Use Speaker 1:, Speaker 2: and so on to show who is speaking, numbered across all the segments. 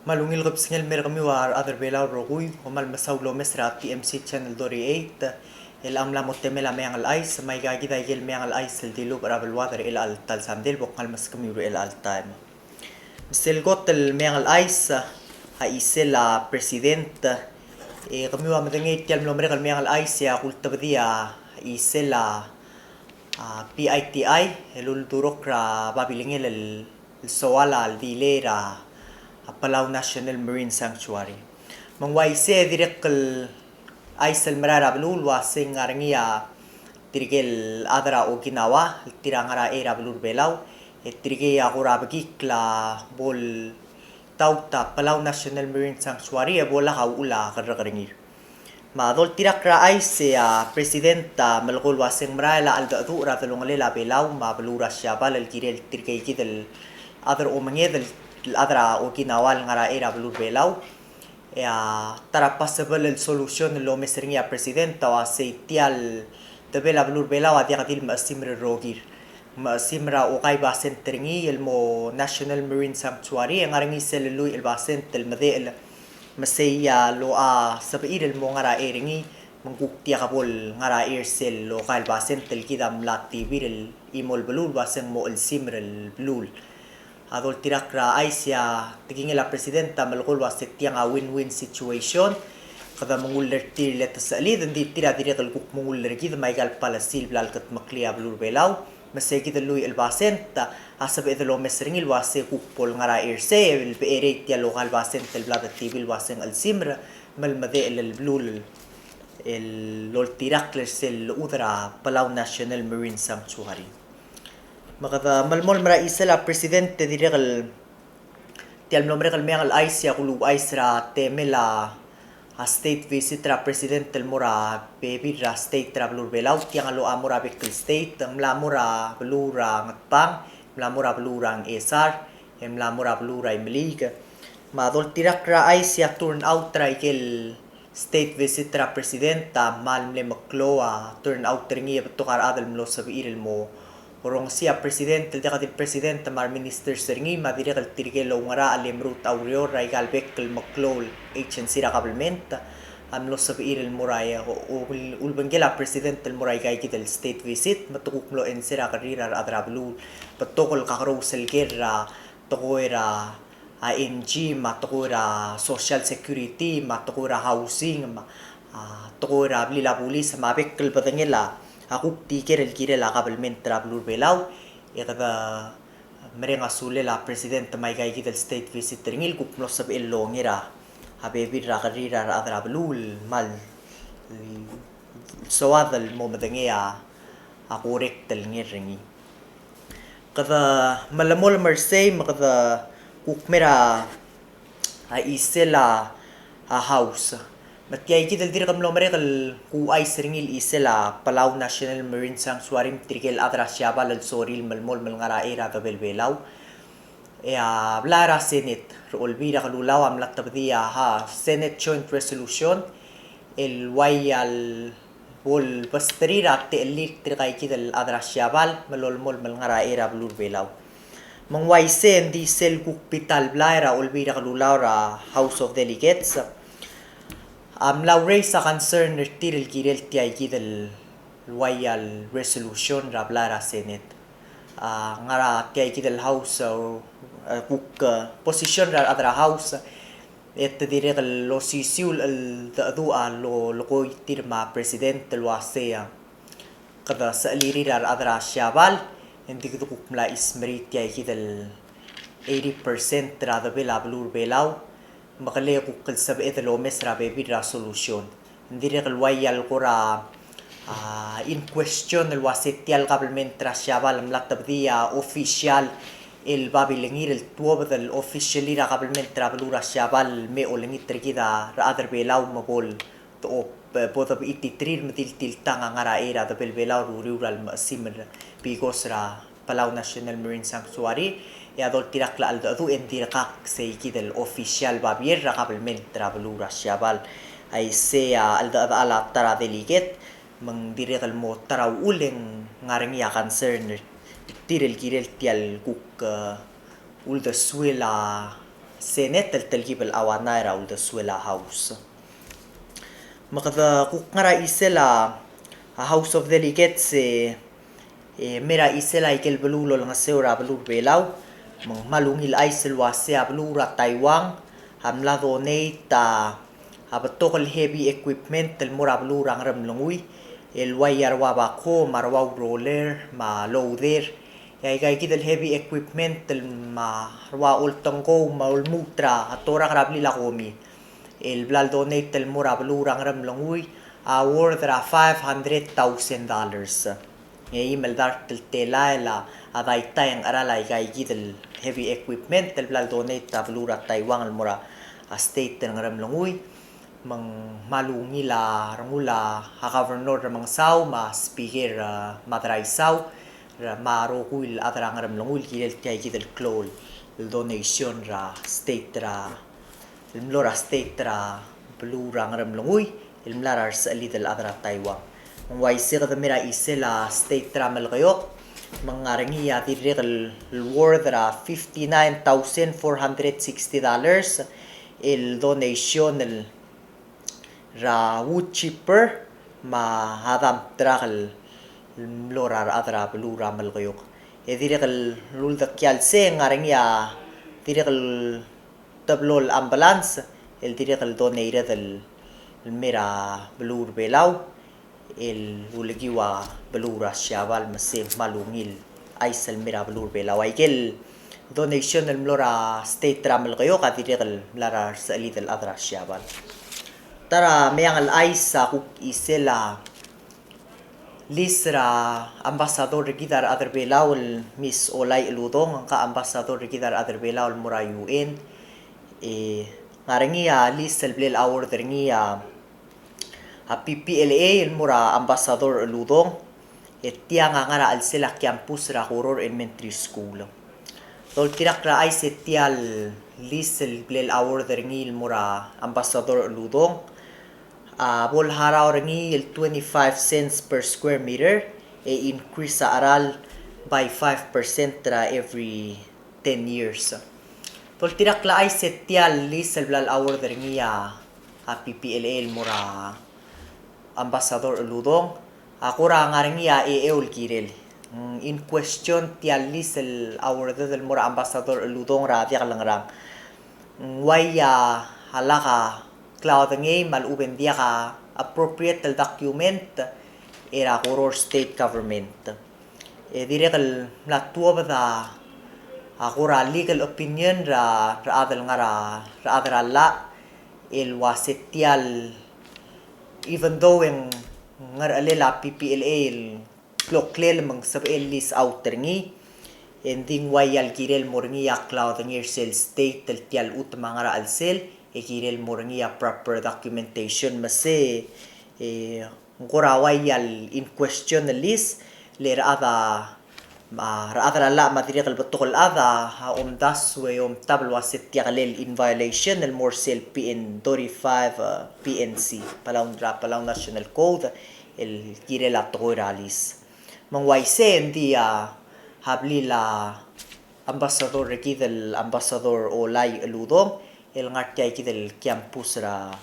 Speaker 1: Malungil kapsingil merkami war other belaw rogui homal masawlo mesra TMC channel dori 8 el amla motemela meang al ais may gagida yel meang al ais el dilu rabel water el al tal sandel bokal maskami ru el al time misel got el meang al ais ha isela president kami wa madengi tial nombre kal meang al ais ya kultabdia isela PITI elul turok ra babilingel el sowala al dilera Palau National Marine Sanctuary. Mangwaise direkal aisal marara blul wasing ngarangia tirigel adra Okinawa tirangara era blur belau tirige agora bagikla bol tauta Palau National Marine Sanctuary bola haula karakaringir. Madol tirakra aise presidenta malgol wasing marala alda dura talungalela belau mablura syabal el kirel tirige kidel adra omangedel adra Okinawa ngara era blur belau tara possible solution lo mesringia presidenta wa seitial de bela blur belau adia kadil masimre rogir masimra o kay basen tringi el mo National Marine Sanctuary ngarangi selului el basen tel madel masaya lo sabair el mo ngara eringi mangkuktia kabol ngara airsel lo kay basen tel kidam lati birel imol blur basen mo el simre el blul adol tirakra aisya tiging la presidenta malgol wa setiang win-win situation kada manguller tir let salid ndi tira direk al kuk manguller gid maigal pala sil blal kat maklia blur belau masegi de lui el basenta asab edelo mesring il wase kuk pol ngara irse el beere tia lokal basent el blad tibil waseng al simra mal made el blul el lol tirakler sel udra Palau National Marine Sanctuary makada malmol mara isela presidente diregal tial nombre kal meang al aisya kulu aisra temela state visit ra president el mora baby ra state travelur belau tiang alo amora bekal state mla mora blura ngatpang mla mora blura ang esar mla mora blura imlig madol tirak ra aisya turn out ra ikel state visit ra presidenta malmle makloa turn out ringi betukar adal mlo sabir mo Orong siya presidente el presidente mar minister seringi madire kal tirgelo ngara alemrut aurior raigal bekkel maklol agency ra kabelmenta amlo sabir el muraya ulbengela presidente el muray kay kitel state visit matukuk lo ensera karira adrablu patokol kakro sel guerra tokoira ING matokora social security matokora housing tokora blila police mabekkel patengela aku tiker el kire la kabelment trablur belau kada merenga sule la president mai gai kitel state visit ringil kup no sab el longira habebi ra karira ra trablul mal soadal mo madengea aku rektel ngiringi kada malamol mersey makada kukmera isela house Matiyay kidal diri kam lomere kal ku ay seringil isela Palau National Marine Sanctuary trigel adra syabal al soril malmol malngara era tabel belau blara senate olbira kalulaw am laktabdiya senate joint resolution el wayal bol pastrira te elik trigay kidal adra syabal malolmol malngara era blur belau mangway sen di sel kukpital blara olbira kalulaw ra House of Delegates law raise sa concern tiril kirel tiay kidel royal resolution rablara senate ngara tiay kidel house kuk position ra adra house et direk lo sisiul al dadu lo ko tirma president lo asea kada sa liri ra adra syabal hindi ko kuk mla ismeri tiay kidel 80% ra da bela blur belau makale ko kalsab etelo mesra baby ra solution ndire kalwayal ko ra in question el wasetial government trasyabal mlatabdia official el babilengir el tuob del officially ra government travelura syabal me olengit trikida ra other belau mabol to both ititrir matiltil tanga ngara era da belbelau rural masimr bigos ra Palau National Marine Sanctuary adol tirakla al dadu en tirakak say kidel official babier ra kabelment travelura syabal ay sea al dada ala tara delegate mang direk mo taraw uleng ngareng ya concern tirel kirel tial kuk ulda suela Senate التلقي بالأوانا راول دسولا هاوس مقذا كوكرا إسلا House of Delegates mera isela ikel belulo lang seura belur belau malungil ay selwasea belura Taiwan hamla donate abatokal heavy equipment tel mura belura ngram lungui el wayar wabako marwaw roller ma loader kay kidel heavy equipment tel ma wa ultangko maul mutra atora grabli la komi el blal donate tel mura belura ngram lungui worth $500,000 ngayon maldar tela la adaita yang arala kay gidel heavy equipment tel blal donate tabulura Taiwan al mura state ng ramlungoy mang malungi la rangula ha governor mang saw ma speaker madray saw maro kuil atrang ramlungoy gidel kay gidel clol donation ra state ra lora state ra bulura ramlungoy ilmlarar sa little adra Taiwan ang waisi ka mira isela state travel kayo mga rangiya direk worth ra $59,460 il donation ra wood chipper mahadam trakal lorar adra belura mal kayo direk lulda kyalse ngarangiya direk tablol ambulance el direk donate del mira belur belau el ulegiwa belura syabal masih malungil aisal mira belur belau aikel donation el mlora state travel kayo kadirel lara sa little adra syabal tara mayang al aisa kuk isela lisra ambasador gidar adar belau Miss Olay Eludong ka ambasador gidar adar belau mura UN ngarangiya lisel blel award ringiya PPLA el mura ambasador Eludong tiya nga ngara al sila campus ra horror elementary school tol tirak ra ay setial lisel blel award ringi el mura ambasador Eludong bol haraw ringi el 25 cents per square meter increase sa aral by 5% ra every 10 years tol tirak la ay setial lisel blal award ringiya PPLA el mura ambasador Eludong akura ngaringiya eul kirel in question tialis el award del mura ambasador Eludong ra dia kalangrang waya halaka cloud ngay maluben dia ka appropriate el document era horror state government direk la tuwa da akura legal opinion ra adal ngara ra adal la el wasetial even though yung ngaralila PPLA kloklel mang sabel lis outer ngi ending wayal girel morngi ya cloud ngir sel state tel tial ut mangara al sel girel morngi ya proper documentation mase ngora wayal in question list ler ada ra la material betul ada das we tabel wasit yagalel in violation el morsel PN 35 PNC palaun national code el girela toralis mangwaise dia hablila ambasador del ambasador Olay Eludong el ngatay kidel campus ra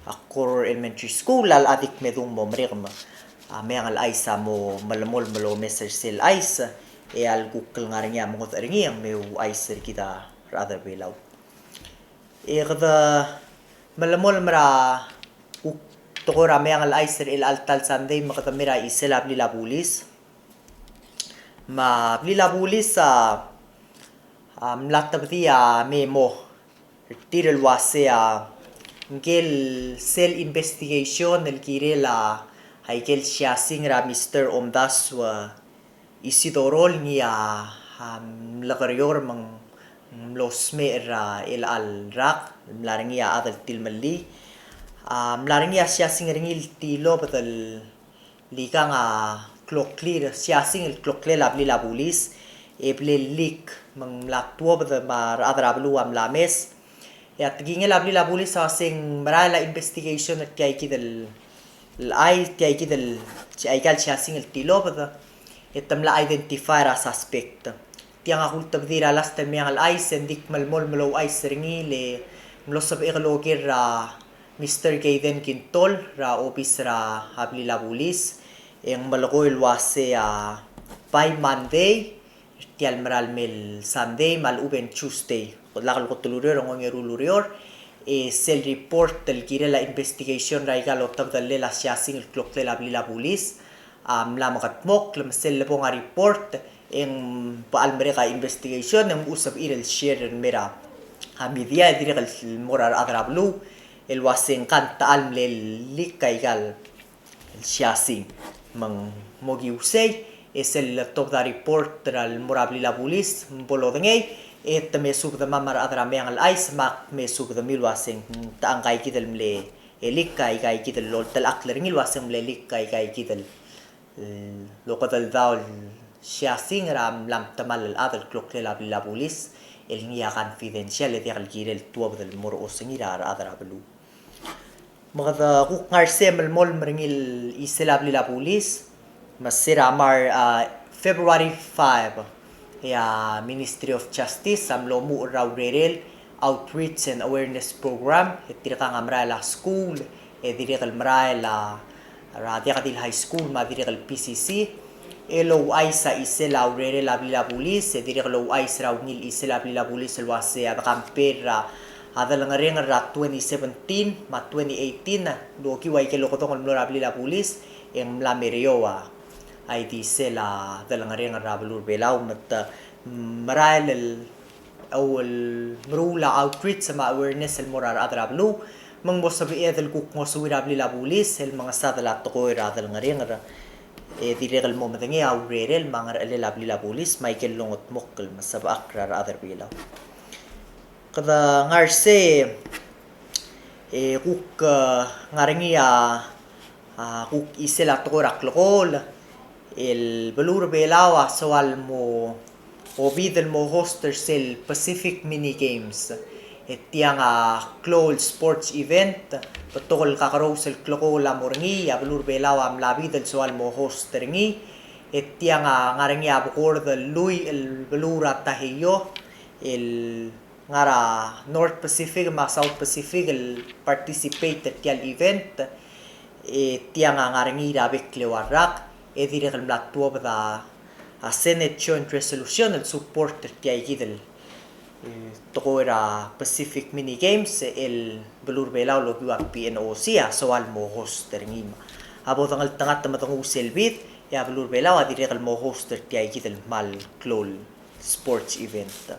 Speaker 1: Akor Elementary School al adik medung momrem mayang al aisa mo malamol malo meser sel aisa al google nga rin mo rin ang may aisa kita rather below kada malamol mara tokora mayang al aisa il altal sunday makatamira isela blilabulis ma blilabulis mlatabtia memo tirel wasea ngel cell investigation el kirela Haikel siyasing ra Mr. Omdaswa Isidorol niya lakaryor mang losme ra il al rak mlaringiya adal tilmali mlaringiya siyasing ringil tilo batal lika nga kloklir siyasing il klokler labli labulis eble lik mang latwa batal mar adrablu am lames at gingil labli labulis sa sing marala investigation at kay kidal ay kay kidal si ay kal siya single tilo bata itam la identify ra suspect tiang akul tabdira last time yang al ice and dik malmol malo ice ringi le mlosab ikalogir ra Mr. Gaiden Quintol ra office ra habli la pulis yang malakoy wase by Monday tial maral mel Sunday mal uben Tuesday lakal ko tulurior ang ngerulurior sel report del kire la investigation ra igalo tabdalle la siasing el clock la habli la pulis la makatmok lam sel po nga report ang paalmere ka investigation ang usab irel share mera media dire kal morar adrablu el waseng kanta almlel likay gal el siasing mang mogi usay es el top da report al morabli la pulis bolo dengay et me sub da mamar adrame ang al ice mak me sub da mil waseng taang kay kidel mle elikay kay kidel lol tal akler ngil waseng mle likay kay kidel lokadal daw siasing ram lam tamal al adal klok la pulis el ngiya confidential et yakal kirel tuwab del moro osengira adrablu mga kuk ngarsem el mol meringil iselabli la pulis masira mar February 5 ya Ministry of Justice samlo mu raurel outreach and awareness program etirka ngamra la school edirikal mra la radikal high school madirikal PCC elo ay sa isela aurel la pulis edirikal ay sa raunil isela la pulis elwase akampera adal nga ring ra 2017 ma 2018 loki way ke lokotong honorable la pulis en la merioa ay di sela dal nga ring ra balur belaw mat maral el mrula outreach sa awareness el morar adrablu mang mosabi edel kuk mosuirable la pulis el mga sadala to ko ra dal nga ring ra diregal mo matangi aurel mga la pulis Michael Longot Mokkel masaba akra ra adar belaw kada ngarse kuk ngaringi kuk isela torak lokol el balur belawa sawal mo obidel mo hoster sel Pacific Mini Games etiang closed sports event patokol kakarosel klokola moringi balur belawa amlabidel sawal mo hoster ngi etiang ngaringi abukor del lui el balura tahiyo el ngara North Pacific ma South Pacific el participate tial event tiang ngarangi rabek lewarak dire kal mlatwo da Senate Joint Resolution el support tiai gidel toko era Pacific Mini Games el belur belaw lo biwa PNOC sawal mo hoster ngima abo tangal tangat matang uselbit ya belur belaw dire kal mo hoster tiai gidel mal klol sports event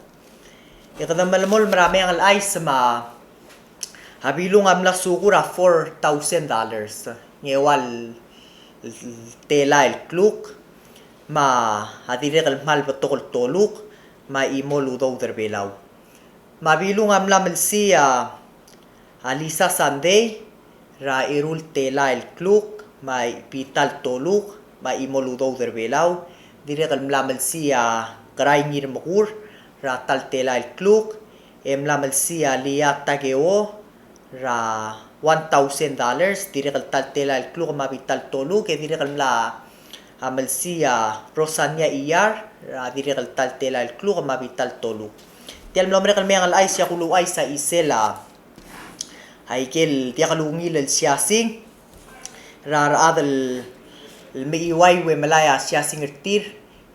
Speaker 1: ikadang malamol marami ang alay sa habilong amla sukura $4,000 ngewal tela el kluk adire kalmal batokol toluk imolu daw derbelaw mabilong amla melsia Alisa Sunday ra irul tela el kluk pital toluk imolu daw derbelaw dire kalmla melsia karay ngir makur ratal tela el kluk emla melsia liya tageo ra $1,000 dire kal tal tela el kluk mabital tolu ke dire kal la melsia Rosania Iyar ra dire kal tal tela el kluk mabital tolu tial mlomre kal mengal ay siya kulu ay sa isela ay kel tiya kalungil el siasing ra adal miiway we malaya siasing ertir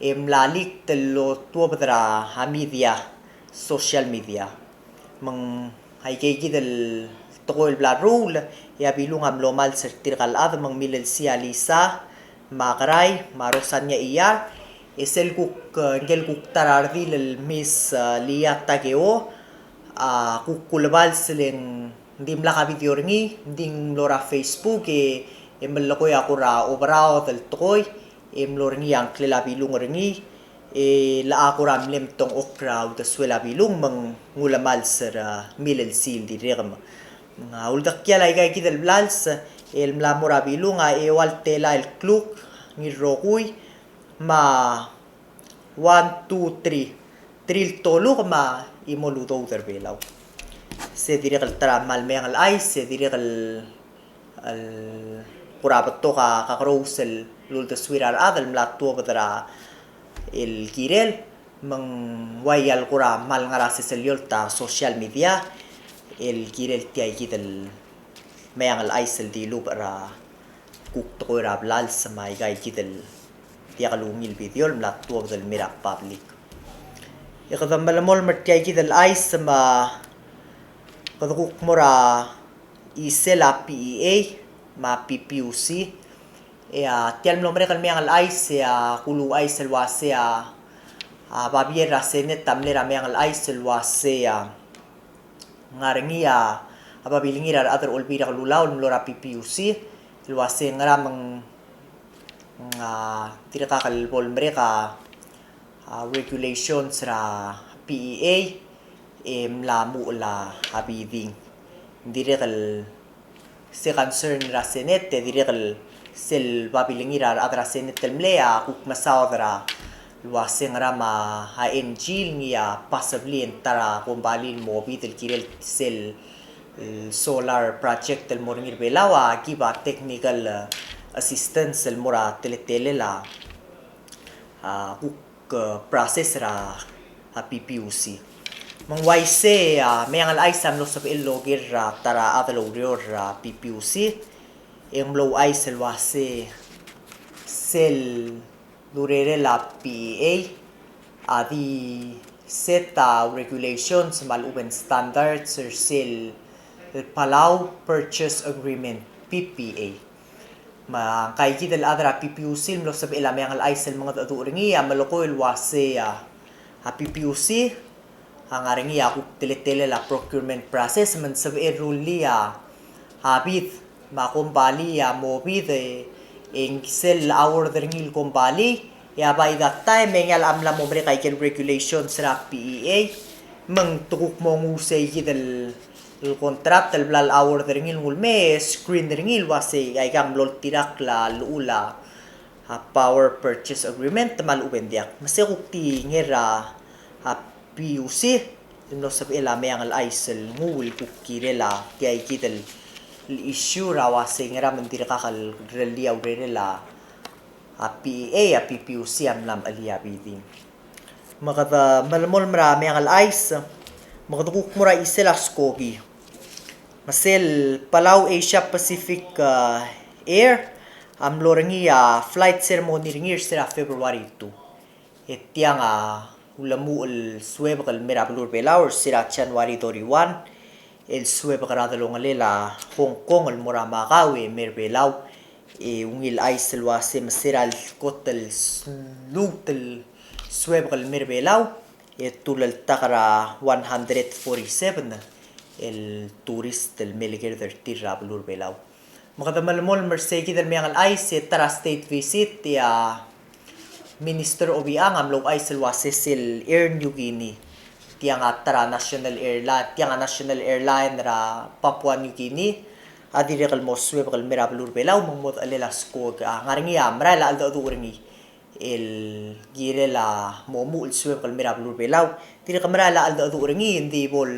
Speaker 1: mlalik telo tuabdra media social media mang hay kay gidel toko el bla rule ya bilung am lomal sertir kal ad mang milel si Alisa makaray marosan niya iya esel kuk ngel kuk tarardil el miss liya tageo kuk kulbal seleng ndim la ka video ringi ndim lora Facebook emlakoy akura obrao del tokoy emlorngi ang klela bilung ringi la akuram lem tong okra da swela bilung mang ngulamal ser milel sil di regam nga uldak kya lay kay kidel blals el mlamura bilung wal tela el kluk ni rokuy ma 1 2 3 tril toluk ma imoludo derbelaw se direk al tramal mengal ay se direk al purabat to ka krosel lul de swirar adal mlatto badra el girel mang wayal kura mal nga rasi selyol ta social media el girel tiay gidel mayang al aisel di lubara kuk to ra blal sa may gay gidel tiya kalungil video mlat tuwa del mirak public ikadam malamol martiay gidel ais ma kadukuk mora isela PEA ma PPUC tial nombre kan mayang al ais ya kulu aisel wase babiera senet tamlera mayang al aisel wase ngarengia ababilingira other olbira kalulaw mlora PPUC ilwase ngaramang tira kakalbol mereka regulations ra PEA mlamu la habiding direkal se concern ra senet direkal sel babilingira other senet temlea kuk masaudra luwase ngrama HNG niya possibly entara kumbalin mo bitel kirel sel solar project el moringir belawa giba technical assistance el mora teletele la kuk process ra PPUC mang waise mayang al aisam lo sab el logir ra tara avelo ra PPUC em lo aisel wase sel durere la PEA adi seta regulations maluben standards or sel Palau Purchase Agreement PPA kay gidel adra PPUC lo sabi ila mayang al aisel mga turingi maloko el wase PPUC ang aringi aku teletele la procurement process man sabi rule habit makumbali mobid ing sel hour dringil kumbali by that time mengal amla mo bre kay regulations ra PEA mang tukuk mo ngusay gidel contract el blal hour dringil ngulme screen dringil wase ay gam lol tirak la lula power purchase agreement mal ubendiak masekukti ngera PUC no sabi ila mayang al aisel ngul kukirela kay gidel issue rawa singera mentira kakal relia urela PEA PPUC amlam alia biding makata malamol marami ang al-ice makadukuk mura isela skogi masel Palau Asia Pacific Air amlorengi flight ceremony ringir sira February 2 etiang ulamu el sueb kal mirablur Palau sira January 31 el suebe karadalo ngalela Hong Kong el mura makawi merbelau ungil aisel wase masiral kotel lutel suebe kal merbelau tulal takara 147 el turist el meligir der tirra blur belau makadamalmol mersegi del mayang al ais tara state visit Minister Obiang amlo aisel wase sil Air New Guinea tiang national airline ra Papua New Guinea adire kal moswe kal mirablur belau mangmod alela skog ngaringi amra la aldo uringi el girela momu el swe kal mirablur belau dire kamra la aldo uringi hindi bol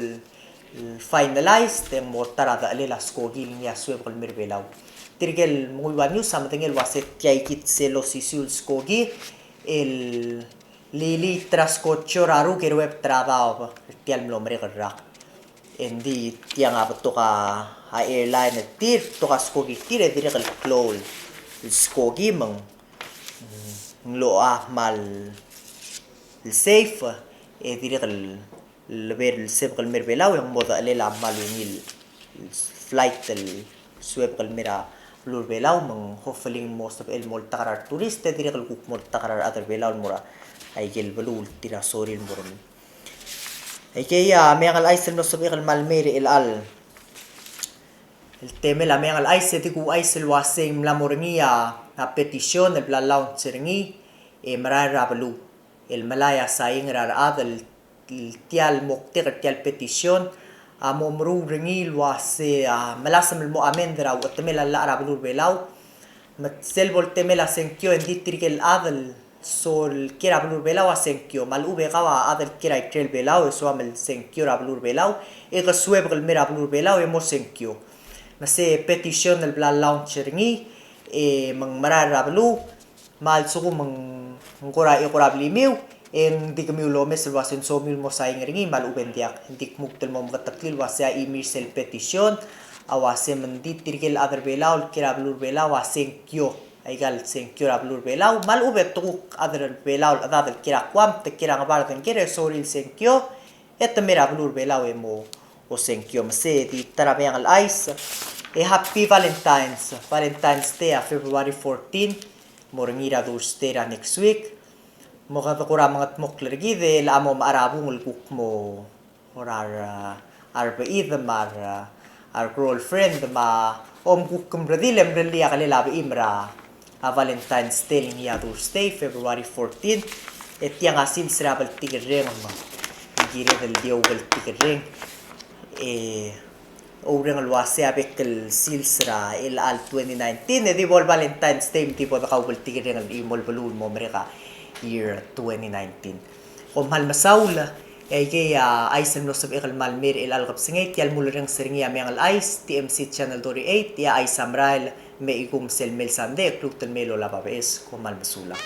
Speaker 1: finalized teng motara da alela skogil niya swe kal mirbelau tirgel muy news samtengel waset kit selo sisul skogi el Lili traskocho raru ke web trabaho tial mlomre rak endi tiang abato ka airline tir to ka skogi tire dire kal klol skogi mang lo mal safe dire kal leber safe kal merbelau yang moda lela malungil flight el sweb kal mera lur belau mang hopefully most of el mol takarar turist dire kal kuk mol takarar other belau mura ay gel balul tira soril moron ay kaya mayang al aisel no sabi kal malmere el teme la mayang al aisel tiku aisel waseng mlamoringia na petisyon el blalaw seringi marara balu el malaya saying rarad el tial mokte tial petisyon momru ringil wase malasam mo amendra teme la rabalur belau mat selbol teme la senkyo endi tirkel adel sol kira blur belau senkyo mal ube kawa adel kira itrel belau so amel senkyo rablur belau ega sueb kal mera blur belau mo senkyo mase petition el bla launcher ngi mang marara rablu mal suku mang ngora blimeu En di kami ulomes wasin somil mo sa ringi mal ubendiak hindi muktel mo mataklil wasya imir sel petition awase mendit tirgel other belaw kirablur belaw wasen kyo aigal sen kyo rablur belaw mal ubet tuk other belaw other kirakwam te kirang barten kire soril sen kyo et mirablur belaw emo o sen kyo mase di tarabayang al ice happy Valentine's Day February 14 morangira durstera next week mo kata kura mga tmok lagi de la mo maarabu ngulkuk mo orar arba mar our girlfriend ma om kukum bradilem relia kalelabi imra Valentine's Day niya Thursday February 14 et yang asin srabal tigering ma gire del diogal tigering orang luasnya bekel silsra il al 2019 di bol Valentine's Day tipo da kaubal tigre ng imol balun mo mereka year 2019 kom hal masaula kaya aisen no sab ikal malmir il al gapsingay tial mulureng seringi amang al ice TMC channel 48 ya ay samrail me igum sel mel sande kluktel melo la babes kom hal masula